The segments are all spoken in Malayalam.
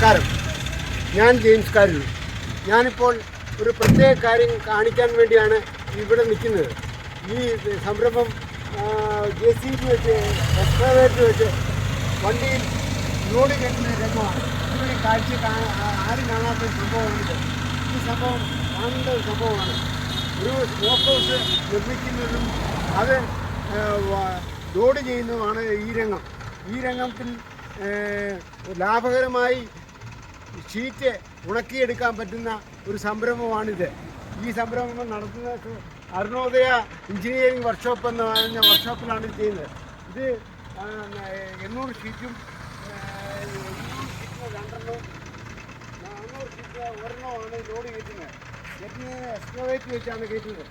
നമസ്കാരം. ഞാൻ ജെയിംസ് കാരിൽ. ഞാനിപ്പോൾ ഒരു പ്രത്യേക കാര്യം കാണിക്കാൻ വേണ്ടിയാണ് ഇവിടെ നിൽക്കുന്നത്. ഈ സംരംഭം JCB വെച്ച് എക്സ്കവേറ്റർ വെച്ച് വണ്ടിയിൽ ലോഡ് കയറ്റുന്ന രംഗമാണ്. ഇതുവരെ കാഴ്ച ആരും കാണാത്ത സംഭവമാണിത്. ഈ സംഭവം കാണേണ്ട ഒരു സംഭവമാണ്. ഒരു സ്മോക്ക് ഹൗസ് നിർമ്മിക്കുന്നതും അത് ലോഡ് ചെയ്യുന്നതുമാണ് ഈ രംഗം. ഈ രംഗത്തിൽ ലാഭകരമായി ഷീറ്റ് ഉണക്കിയെടുക്കാൻ പറ്റുന്ന ഒരു സംരംഭമാണിത്. ഈ സംരംഭം നടത്തുന്നത് അരുണോദയ എഞ്ചിനീയറിംഗ് വർക്ക്ഷോപ്പ് എന്ന് പറഞ്ഞ വർക്ക്ഷോപ്പിലാണ് ഇത് ചെയ്യുന്നത്. ഇത് 800 ഷീറ്റും 2 ഷീറ്റ് ഒരെണ്ണമാണ് ലോഡ് കയറ്റുന്നത്. എക്സ്കവേറ്റ് വെച്ചാണ് കയറ്റുന്നത്.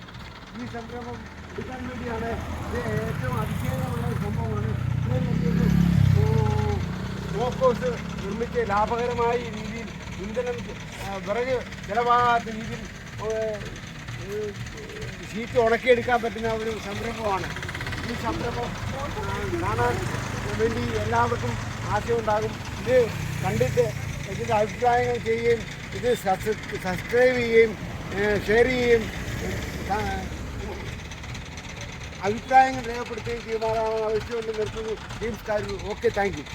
ഈ സംരംഭം എടുക്കാൻ വേണ്ടിയാണ് ഇത് ഏറ്റവും അതിശയമുള്ള ഒരു സംഭവമാണ്. സ്മോക്ക് ഹൗസ് നിർമ്മിച്ച് ലാഭകരമായ രീതിയിൽ ഇന്ധനം വിറക് ചിലവാകാത്ത രീതിയിൽ ഷീറ്റ് ഉണക്കിയെടുക്കാൻ പറ്റുന്ന ഒരു സംരംഭമാണ്. ഈ സംരംഭം കാണാൻ വേണ്ടി എല്ലാവർക്കും ആശയമുണ്ടാകും. ഇത് കണ്ടിട്ട് ഇതിൻ്റെ അഭിപ്രായങ്ങൾ ചെയ്യുകയും ഇത് സബ്സ്ക്രൈബ് ചെയ്യുകയും ഷെയർ ചെയ്യുകയും അഭിപ്രായങ്ങൾ രേഖപ്പെടുത്തുകയും ചെയ്യുമാറാണ് ആവശ്യമുണ്ട്. നിർത്തുന്നു. ജെയിംസ് കാരിൽ. Okay, thank U.